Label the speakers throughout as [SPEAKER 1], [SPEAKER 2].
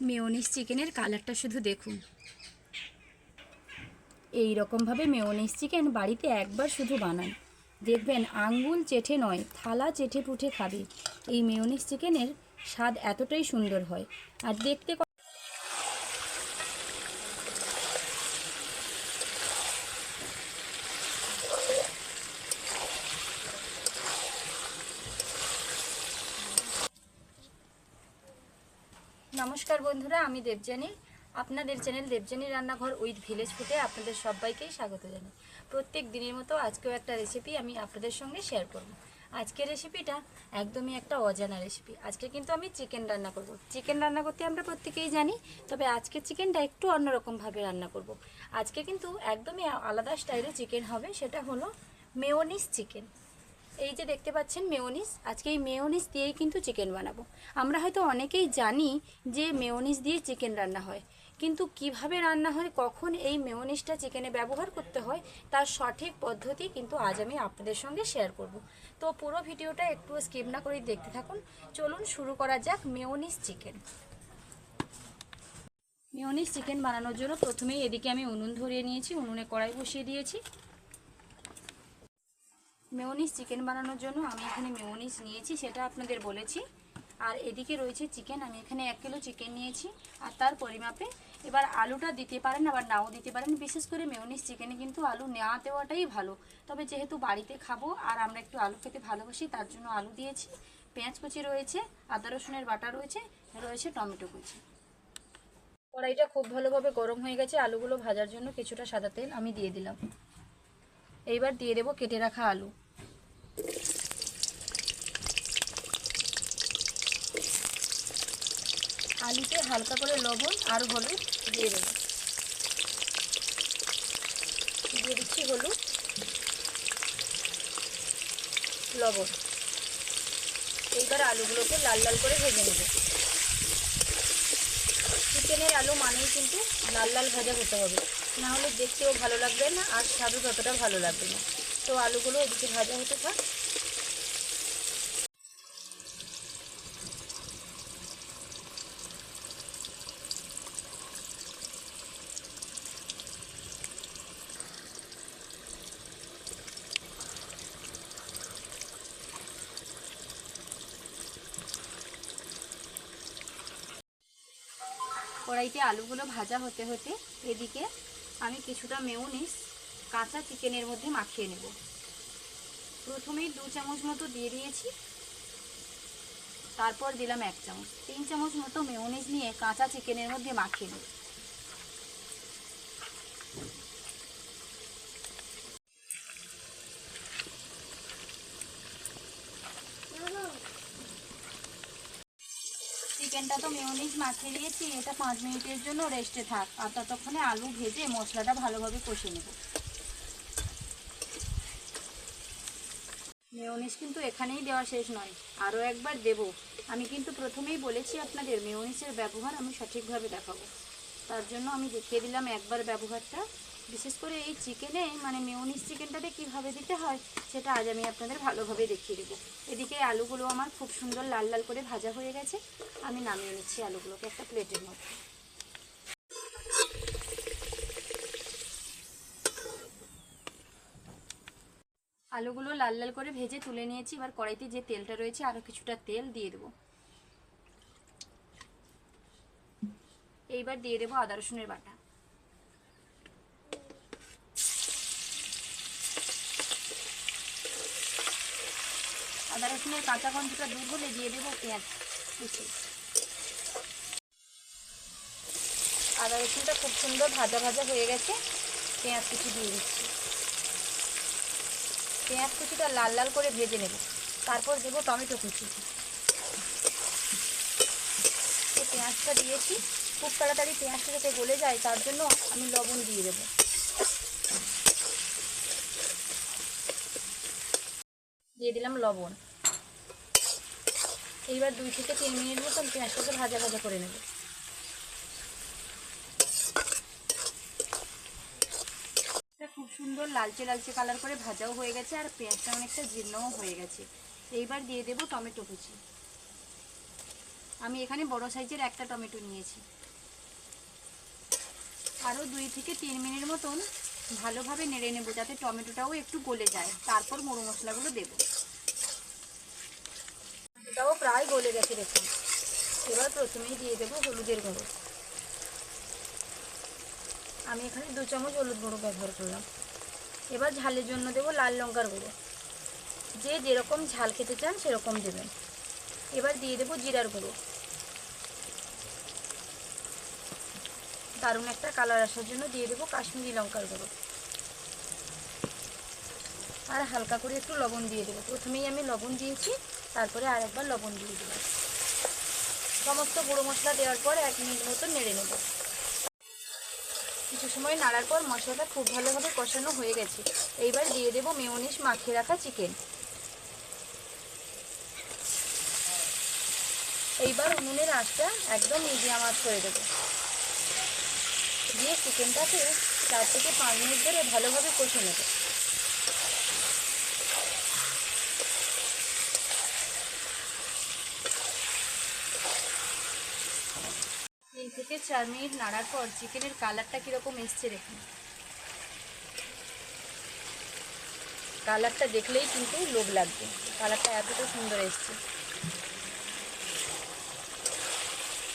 [SPEAKER 1] Mayonnaise চিকেনের কালারটা শুধু দেখুন। এই রকমভাবে মেয়োনিজ চিকেন বাড়িতে একবার শুধু বানান, দেখবেন আঙ্গুল চেটে নয় থালা চেটে পুটে খাবে। এই মেয়োনিজ চিকেনের স্বাদ এতটাই সুন্দর হয় আর দেখতে। নমস্কার বন্ধুরা, আমি দেবজানি। আপনাদের চ্যানেল দেবজানি রান্নাঘর উইথ ভিলেজ ফুডে আপনাদের সবাইকেই স্বাগত জানাই। প্রত্যেক দিনের মতো আজকেও একটা রেসিপি আমি আপনাদের সঙ্গে শেয়ার করব। আজকের রেসিপিটা একদমই একটা অজানা রেসিপি। আজকে কিন্তু আমি চিকেন রান্না করব। চিকেন রান্না করতে আমরা প্রত্যেকেই জানি, তবে আজকে চিকেনটা একটু অন্যরকমভাবে রান্না করব। আজকে কিন্তু একদমই আলাদা স্টাইলে চিকেন হবে, সেটা হলো মেয়োনিজ চিকেন। এই যে দেখতে পাচ্ছেন মেয়োনিজ, আজকে এই মেয়োনিজ দিয়েই কিন্তু চিকেন বানাবো। আমরা হয়তো অনেকেই জানি যে মেয়োনিজ দিয়ে চিকেন রান্না হয়, কিন্তু কিভাবে রান্না হয়, কখন এই মেয়োনিজটা চিকেনে ব্যবহার করতে হয়, তার সঠিক পদ্ধতি কিন্তু আজ আমি আপনাদের সঙ্গে শেয়ার করব। তো পুরো ভিডিওটা একটু স্কিপ না করে দেখতে থাকুন। চলুন শুরু করা যাক মেয়োনিজ চিকেন। মেয়োনিজ চিকেন বানানোর জন্য প্রথমেই এদিকে আমি উনুন ধরিয়ে নিয়েছি, উনুনে কড়াই বসিয়ে দিয়েছি। মেয়োনিজ চিকেন বানানোর জন্য আমি এখানে মেয়োনিজ নিয়েছি, সেটা আপনাদের বলেছি। আর এদিকে রয়েছে চিকেন, আমি এখানে 1 কিলো চিকেন নিয়েছি আর তার পরিমাপে। এবার আলুটা দিতে পারেন আবার নাও দিতে পারেন, বিশেষ করে মেয়োনিজ চিকেনে কিন্তু আলু না দেওয়াটাই ভালো। তবে যেহেতু বাড়িতে খাবো আর আমরা একটু আলু খেতে ভালোবাসি, তার জন্য আলু দিয়েছি। পেঁয়াজ কুচি রয়েছে, আদা রসুনের বাটা রয়েছে, রয়েছে টমেটো কুচি। কড়াইটা খুব ভালোভাবে গরম হয়ে গেছে, আলুগুলো ভাজার জন্য কিছুটা সাদা তেল আমি দিয়ে দিলাম। এইবার দিয়ে দেবো কেটে রাখা আলু। আলুতে হালকা করে লবণ আর হলুদ দিয়ে দেবো। দিয়ে দিচ্ছি হলুদ, লবণ। এইবার আলুগুলোকে লাল লাল করে ভেজে নেব। চিকেনের আলু মানেই কিন্তু লাল লাল ভাজা হতে হবে, না হলে দেখতেও ভালো লাগবে না আর স্বাদও ততটা ভালো লাগবে না। তো আলুগুলো এদিকে ভাজা হতে থাক। কড়াইতে আলুগুলো ভাজা হতে হতে এদিকে আমি কিছুটা মেয়োনিজ কাঁচা চিকেনের মধ্যে মাখিয়ে নেব। প্রথমেই 2 চামচ মতো দিয়ে দিয়েছি, তারপর দিলাম 1 চামচ। 3 চামচ মতো মেয়োনিজ নিয়ে কাঁচা চিকেনের মধ্যে মাখিয়ে নেব। চিকেনটা তো মেয়োনিজ মাখিয়ে দিয়েছি, এটা 5 মিনিটের জন্য রেস্টে থাক আর ততক্ষণে আলু ভেজে মশলাটা ভালোভাবে কষে নেব। মেয়োনিজ কিন্তু এখানেই দেওয়া শেষ নয়, আরও একবার দেব। আমি কিন্তু প্রথমেই বলেছি আপনাদের মেয়োনিজের ব্যবহার আমি সঠিকভাবে দেখাবো, তার জন্য আমি দেখিয়ে দিলাম একবার ব্যবহারটা। বিশেষ করে এই চিকেনে মানে মেয়োনিজ চিকেনটাতে কীভাবে দিতে হয় সেটা আজ আমি আপনাদের ভালোভাবে দেখিয়ে দেবো। এদিকে আলুগুলো আমার খুব সুন্দর লাল লাল করে ভাজা হয়ে গেছে, আমি নামিয়ে নিচ্ছি আলুগুলোকে একটা প্লেটের মধ্যে। আলুগুলো লাল লাল করে ভেজে তুলে নিয়েছি। এবার কড়াইতে যে তেলটা রয়েছে আরও কিছুটা তেল দিয়ে দেবো। এইবার দিয়ে দেবো আদা রসুনের বাটা। আদা রসুনের কাঁচা গন্ধটা দূর হলে দিয়ে দেবো পেঁয়াজ কুচি। আদা রসুনটা খুব সুন্দর ভাজা ভাজা হয়ে গেছে, পেঁয়াজ কুচি দিয়ে দিচ্ছি। পেঁয়াজ কুচিটা লাল লাল করে ভেজে নেব, তারপর দেবো টমেটো কুচি। তো পেঁয়াজটা দিয়েছি, খুব তাড়াতাড়ি পেঁয়াজটা যাতে গলে যায় তার জন্য আমি লবণ দিয়ে দেবো। দিয়ে দিলাম লবণ। এইবার 2 থেকে 3 মিনিট মতন পেঁয়াজটাকে ভাজা ভাজা করে নেব। খুব সুন্দর লালচে লালচে কালার করে ভাজাও হয়ে গেছে আর পেঁয়াজটা অনেকটা জীর্ণও হয়ে গেছে। এইবার দিয়ে দেবো টমেটো কুচি। আমি এখানে বড় সাইজের একটা টমেটো নিয়েছি। আরও 2 থেকে 3 মিনিট মতন ভালোভাবে নেড়ে নেব, যাতে টমেটোটাও একটু গলে যায়। তারপর গুঁড়ো মশলাগুলো দেব। এটাও প্রায় গলে গেছে দেখুন। এবার প্রথমেই দিয়ে দেবো হলুদের গুঁড়ো। আমি এখানে 2 চামচ হলুদ গুঁড়ো ব্যবহার করলাম। এবার ঝালের জন্য দেব লাল লঙ্কার গুঁড়ো। যে যেরকম ঝাল খেতে চান সেরকম দেবেন। এবার দিয়ে দেব জিরার গুঁড়ো। দারুণ একটা কালার আসার জন্য দিয়ে দেবো কাশ্মীরি লঙ্কার গুঁড়ো। আর হালকা করে একটু লবণ দিয়ে দেবো। প্রথমেই আমি লবণ দিয়েছি, তারপরে আরেকবার লবণ দিয়ে দেবো। সমস্ত গুঁড়ো মশলা দেওয়ার পর 1 মিনিট মতো নেড়ে নেব। কিছু সময় নাড়ার পর মশলাটা খুব ভালোভাবে কষানো হয়ে গেছে। এইবার দিয়ে দেবো মেয়োনিজ মাখিয়ে রাখা চিকেন। এইবার উনুনের আঁচটা একদম মিডিয়াম আঁচ করে দেবো। দিয়ে চিকেনটাকে 4 থেকে 5 মিনিট ধরে ভালোভাবে কষে নেব। 3 থেকে 4 মিনিট নাড়ার পর চিকেনের কালারটা কীরকম এসছে দেখুন। কালারটা দেখলেই কিন্তু লোভ লাগবে। কালারটা এতটা সুন্দর এসছে।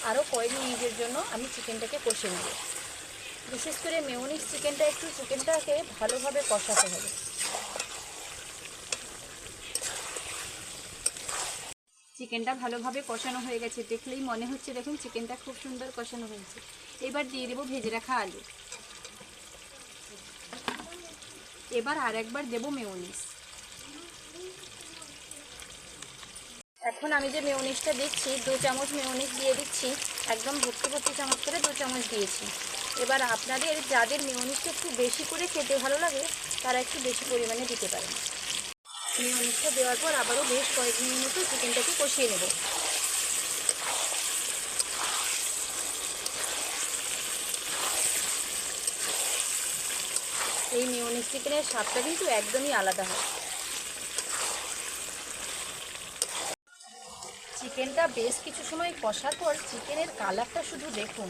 [SPEAKER 1] আরও কয়েক মিনিটের জন্য আমি চিকেনটাকে কষে নেব। বিশেষ করে মেয়োনিজ চিকেনটাকে ভালোভাবে কষাতে হবে। চিকেনটা ভালোভাবে কষানো হয়ে গেছে, দেখলেই মনে হচ্ছে দেখুন চিকেনটা খুব সুন্দর কষানো হয়েছে। এবার দিয়ে দেবো ভেজে রাখা আলু। এবার আরেকবার দেবো মেয়োনিজ। এখন আমি যে মেয়োনিজটা দিচ্ছি 2 চামচ মেয়োনিজ দিয়ে দিচ্ছি। একদম ভর্তি চামচ করে 2 চামচ দিয়েছি। এবার আপনাদের যাদের মেয়োনিজটা একটু বেশি করে খেতে ভালো লাগে তারা একটু বেশি পরিমাণে দিতে পারেন। মেয়োনিজটা দেওয়ার পর আবারও বেশ কয়েক মিনিট মতো চিকেনটাকে কষিয়ে নেব। এই মেয়োনিজ চিকেনের স্বাদটা কিন্তু একদমই আলাদা হয়। চিকেনটা বেশ কিছু সময় কষার পর চিকেনের কালারটা শুধু দেখুন,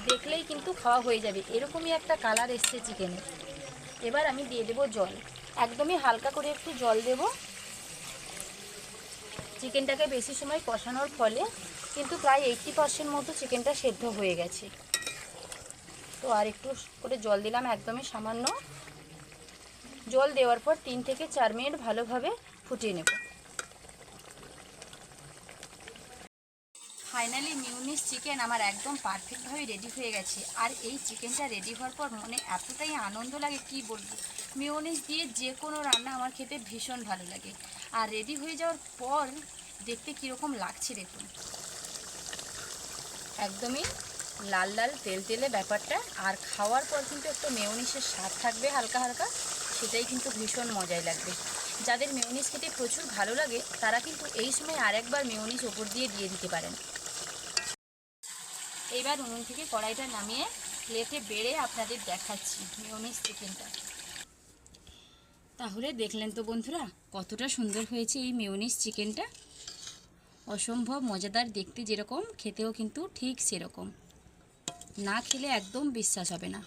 [SPEAKER 1] দেখলেই কিন্তু খাওয়া হয়ে যাবে। এরকমই একটা কালার এসছে চিকেনের। এবার আমি দিয়ে দেবো জল। একদমই হালকা করে একটু জল দেব। চিকেনটাকে বেশি সময় কষানোর ফলে কিন্তু প্রায় 80% মতো চিকেনটা সেদ্ধ হয়ে গেছে। তো আর একটু করে জল দিলাম, একদমই সামান্য। জল দেওয়ার পর 3 থেকে 4 মিনিট ভালোভাবে ফুটিয়ে নেব। ফাইনালি মেয়োনিজ চিকেন আমার একদম পারফেক্টভাবে রেডি হয়ে গেছে। আর এই চিকেনটা রেডি হওয়ার পর মনে এতটাই আনন্দ লাগে কি বলবো। মেয়োনিজ দিয়ে যে কোনো রান্না আমার খেতে ভীষণ ভালো লাগে। আর রেডি হয়ে যাওয়ার পর দেখতে কীরকম লাগছে দেখুন। একদমই লাল লাল তেলে ব্যাপারটা। আর খাওয়ার পর কিন্তু একটা মেয়োনিজের স্বাদ থাকবে হালকা হালকা, সেটাই কিন্তু ভীষণ মজাই লাগবে। যাদের মেয়োনিজ খেতে প্রচুর ভালো লাগে তারা কিন্তু এই সময় আরেকবার মেয়োনিজ ওপর দিয়ে দিতে পারেন। এইবার উনুন থেকে কড়াইটা নামিয়ে প্লেটে বেড়ে আপনাদের দেখাচ্ছি মেয়োনিজ চিকেনটা। তাহলে দেখলেন তো বন্ধুরা কতটা সুন্দর হয়েছে এই মেয়োনিজ চিকেনটা। অসম্ভব মজাদার দেখতে, যেরকম খেতেও কিন্তু ঠিক সেরকম। না খেলে একদম বিশ্বাস হবে না।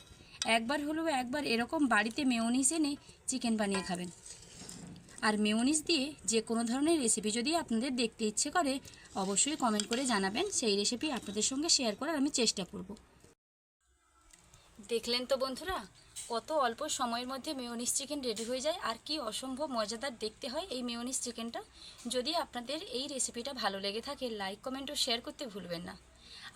[SPEAKER 1] একবার এরকম বাড়িতে মেয়োনিজ এনে চিকেন বানিয়ে খাবেন। আর মেয়োনিজ দিয়ে যে কোনো ধরনের রেসিপি যদি আপনাদের দেখতে ইচ্ছে করে অবশ্যই কমেন্ট করে জানাবেন। সেই রেসিপি আপনাদের সঙ্গে শেয়ার করার আমি চেষ্টা করব। দেখলেন তো বন্ধুরা কত অল্প সময়ের মধ্যে মেয়োনিজ চিকেন রেডি হয়ে যায়। আর কি অসম্ভব মজাদার দেখতে হয় এই মেয়োনিজ চিকেনটা। যদি আপনাদের এই রেসিপিটা ভালো লেগে থাকে লাইক কমেন্ট ও শেয়ার করতে ভুলবেন না।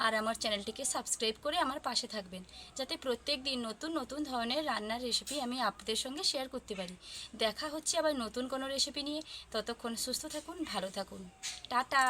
[SPEAKER 1] আর আমার চ্যানেলটিকে সাবস্ক্রাইব করে আমার পাশে থাকবেন, যাতে প্রত্যেক দিন নতুন ধরনের রান্নার রেসিপি আমি আপনাদের সঙ্গে শেয়ার করতে পারি। দেখা হচ্ছে আবার নতুন কোনো রেসিপি নিয়ে। ততক্ষণ সুস্থ থাকুন, ভালো থাকুন। টাটা।